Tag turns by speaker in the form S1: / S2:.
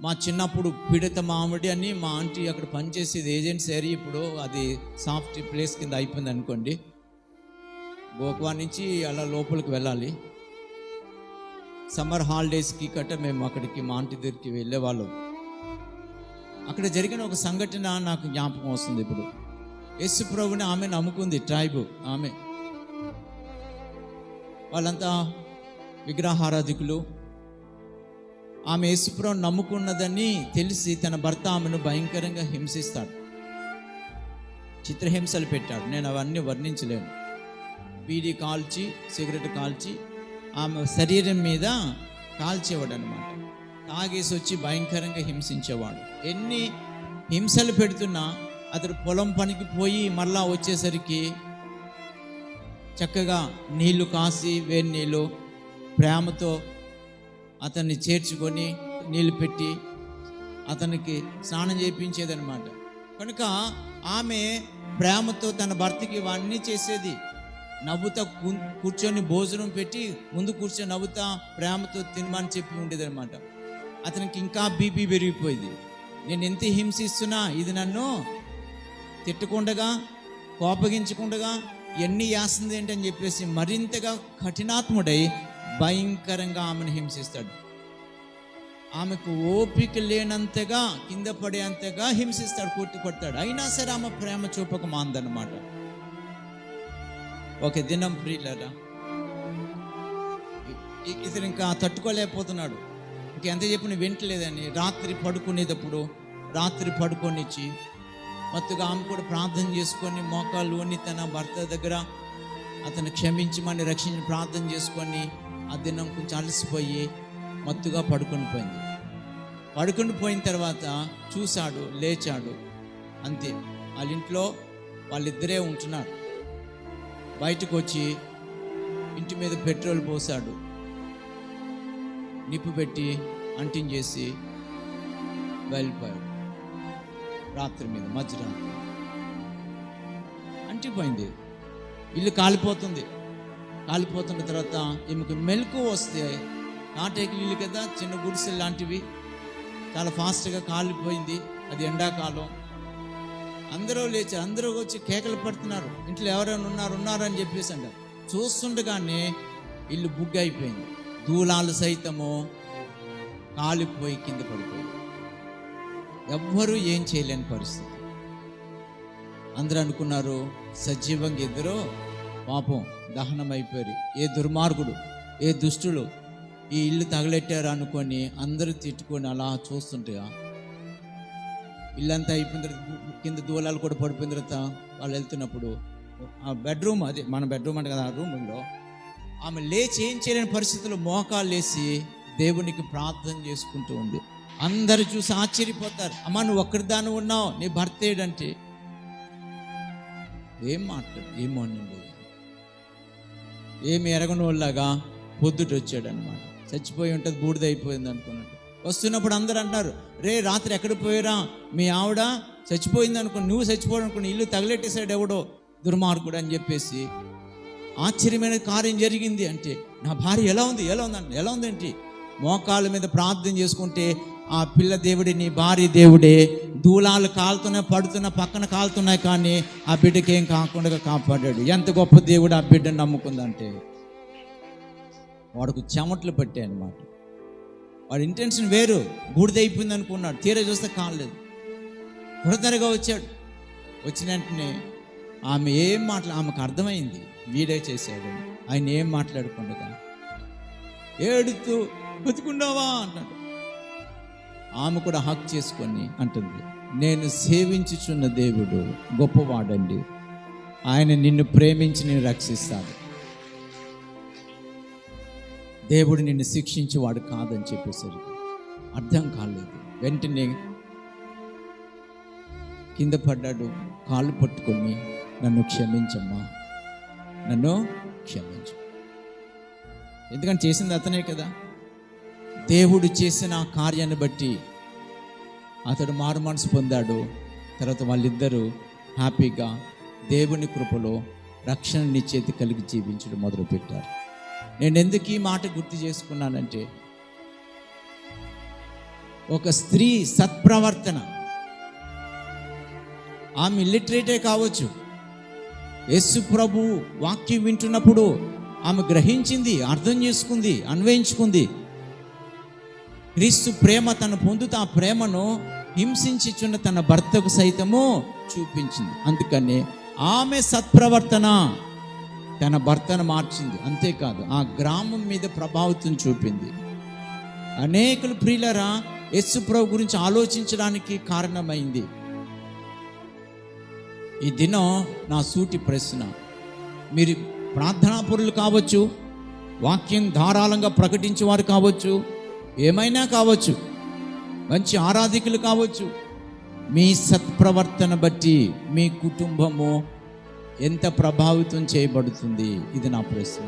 S1: మా చిన్నప్పుడు పీడిత మామిడి అని మా ఆంటీ అక్కడ పనిచేసేది ఏజెంట్స్ ఏరియా, ఇప్పుడు అది సాఫ్ట్ ప్లేస్ కింద అయిపోయింది అనుకోండి. గోకువా నుంచి అలా లోపలికి వెళ్ళాలి. సమ్మర్ హాలిడేస్కి మేము అక్కడికి మా ఆంటీ దగ్గరికి వెళ్ళేవాళ్ళం. అక్కడ జరిగిన ఒక సంఘటన నాకు జ్ఞాపకం వస్తుంది ఇప్పుడు. యేసు ప్రభుని ఆమె నమ్ముకుంది, ట్రైబు ఆమె. వాళ్ళంతా విగ్రహారాధికులు. ఆమె యేసు ప్రభుని నమ్ముకున్నదని తెలిసి తన భర్త ఆమెను భయంకరంగా హింసిస్తాడు, చిత్రహింసలు పెట్టాడు. నేను అవన్నీ వర్ణించలేను. బీడీ కాల్చి, సిగరెట్ కాల్చి ఆమె శరీరం మీద కాల్చేవాడు అనమాట. తాగేసి వచ్చి భయంకరంగా హింసించేవాడు. ఎన్ని హింసలు పెడుతున్నా అతడు పొలం పనికి పోయి మరలా వచ్చేసరికి చక్కగా నీళ్లు కాసి, వేడి నీళ్ళు ప్రేమతో అతన్ని చేర్చుకొని నీళ్ళు పెట్టి అతనికి స్నానం చేయించేదనమాట. కనుక ఆమె ప్రేమతో తన భర్తకి ఇవన్నీ చేసేది. నవ్వుతా కూర్చొని భోజనం పెట్టి ముందు కూర్చొని నవ్వుతా ప్రేమతో తినమని చెప్పి ఉండేదన్నమాట. అతనికి ఇంకా బీపీ పెరిగిపోయింది. నేను ఎంత హింసిస్తున్నా ఇది నన్ను తిట్టకుండగా, కోపగించకుండగా ఎన్ని చేస్తుంది ఏంటని చెప్పేసి మరింతగా కఠినాత్ముడై భయంకరంగా ఆమెను హింసిస్తాడు. ఆమెకు ఓపిక లేనంతగా, కింద పడేంతగా హింసిస్తాడు, కొడతాడు. అయినా సరే ఆమె ప్రేమ చూపక మాందనమాట. ఒక దినం ప్రియులారా, ఇతను ఇంకా తట్టుకోలేకపోతున్నాడు. ఇంకెంత చెప్పిన వింటలేదని రాత్రి పడుకొనిచ్చి మత్తుగా ఆమె కూడా ప్రార్థన చేసుకొని మోకాళ్ళు అని తన భర్త దగ్గర అతను క్షమించమని రక్షించి ప్రార్థన చేసుకొని ఆ దినం కొంచెం అలసిపోయి మత్తుగా పడుకొని పోయిన తర్వాత చూశాడు, లేచాడు. అంతే, వాళ్ళ ఇంట్లో వాళ్ళిద్దరే ఉంటున్నారు. బయటకు వచ్చి ఇంటి మీద పెట్రోల్ పోసాడు, నిప్పు పెట్టి అంటించేసి వెళ్ళిపోయాడు. రాత్రి మీద మధ్యరాత్రి అంటిపోయింది. ఇల్లు కాలిపోతున్న తర్వాత ఈమెకు మెలకు వస్తే, నాటేకి ఇల్లు కదా, చిన్న గుడిసెలు లాంటివి, చాలా ఫాస్ట్గా కాలిపోయింది. అది ఎండాకాలం. అందరూ లేచారు, అందరూ వచ్చి కేకలు పడుతున్నారు, ఇంట్లో ఎవరైనా ఉన్నారని చెప్పేసి అంటారు. చూస్తుండగానే ఇల్లు బుగ్గి అయిపోయింది. దూలాలు సైతము కాలిపోయి కింద పడిపోయింది. ఎవ్వరూ ఏం చేయలేని పరిస్థితి. అందరూ అనుకున్నారు సజీవంగా ఎదురో పాపం దహనం అయిపోయారు. ఏ దుర్మార్గుడు, ఏ దుష్టులు ఈ ఇల్లు తగలెట్టారు అనుకొని అందరూ తిట్టుకొని అలా చూస్తుంటే ఇల్లంతా అయిపోయిన తర్వాత కింద దూలాలు కూడా పడిపోయిన తర్వాత వాళ్ళు వెళ్తున్నప్పుడు ఆ బెడ్రూమ్, అదే మన బెడ్రూమ్ అంటే కదా, ఆ రూమ్లో ఆమె లేచి ఏం చేయలేని పరిస్థితుల్లో మోకాలు లేసి దేవునికి ప్రార్థన చేసుకుంటూ ఉంది. అందరూ చూసి ఆశ్చర్యపోతారు. అమ్మ, నువ్వు ఒక్కరిదాన్ని ఉన్నావు, నీ భర్త ఏడంటే ఏం మాట్లాడు, ఏమో అనండి, ఏమి ఎరగనోళ్ళగా పొద్దుట వచ్చాడు అనమాట. చచ్చిపోయి ఉంటుంది, బూడిదైపోయింది అనుకున్నట్టు. వస్తున్నప్పుడు అందరూ అంటారు, రే రాత్రి ఎక్కడ పోయారా, మీ ఆవిడ చచ్చిపోయింది అనుకుని, నువ్వు చచ్చిపోవడం అనుకుని ఇల్లు తగలెట్టేశాడు ఎవడో దుర్మార్గుడు అని చెప్పేసి. ఆశ్చర్యమైన కార్యం జరిగింది అంటే, నా భార్య ఎలా ఉందేంటి? మోకాళ్ళ మీద ప్రార్థన చేసుకుంటే ఆ పిల్ల దేవుడే, నీ భార్య దేవుడే. దూలాలు కాలుతున్నాయి, పక్కన కాలుతున్నాయి, కానీ ఆ బిడ్డకి ఏం కాకుండా కాపాడాడు. ఎంత గొప్ప దేవుడు ఆ బిడ్డను నమ్ముకుందంటే. వాడికి చెమట్లు పట్టాయి అన్నమాట. వాడి ఇంటెన్షన్ వేరు, బూడిదైపోయింది అనుకున్నాడు. తీరా చూస్తే కాలేదు. త్వరగా వచ్చాడు. వచ్చిన వెంటనే ఆమె ఏం ఆమెకు అర్థమైంది వీడే చేశాడు. ఆయన ఏం మాట్లాడకుండా ఏడుతూ బతుకున్నావా అంటాడు. ఆమె కూడా హక్ చేసుకొని అంటుంది, నేను సేవించుచున్న దేవుడు గొప్పవాడండి, ఆయన నిన్ను ప్రేమించి నేను రక్షిస్తాడు, దేవుడు నిన్ను శిక్షించేవాడు కాదని చెప్పేసరికి అర్థం కాలేదు. వెంటనే కింద పడ్డాడు, కాళ్ళు పట్టుకొని, నన్ను క్షమించమ్మా, నన్ను క్షమించు. ఎందుకంటే చేసింది అతనే కదా. దేవుడు చేసిన ఆ కార్యాన్ని బట్టి అతడు మారు మనసు పొందాడు. తర్వాత వాళ్ళిద్దరూ హ్యాపీగా దేవుని కృపలో రక్షణ నిశ్చేతి కలిగి జీవించడం మొదలుపెట్టారు. నేను ఎందుకు ఈ మాట గుర్తు చేసుకున్నానంటే, ఒక స్త్రీ సత్ప్రవర్తన, ఆమె ఇల్లిటరేటే కావచ్చు, యేసు ప్రభు వాక్యం వింటున్నప్పుడు ఆమె గ్రహించింది, అర్థం చేసుకుంది, అన్వయించుకుంది. క్రీస్తు ప్రేమ తను పొందుతూ ఆ ప్రేమను హింసించుచున్న తన భర్తకు సైతము చూపించింది. అందుకని ఆమె సత్ప్రవర్తన తన భర్తను మార్చింది. అంతేకాదు ఆ గ్రామం మీద ప్రభావితం చూపింది. అనేకులు ప్రియులరా యేసు ప్రభు గురించి ఆలోచించడానికి కారణమైంది. ఈ దినం నా సూటి ప్రశ్న, మీరు ప్రార్థనాపరులు కావచ్చు, వాక్యం ధారాళంగా ప్రకటించేవారు కావచ్చు, ఏమైనా కావచ్చు, మంచి ఆరాధికులు కావచ్చు, మీ సత్ప్రవర్తన బట్టి మీ కుటుంబము ఎంత ప్రభావితం చేయబడుతుంది? ఇది నా ప్రశ్న.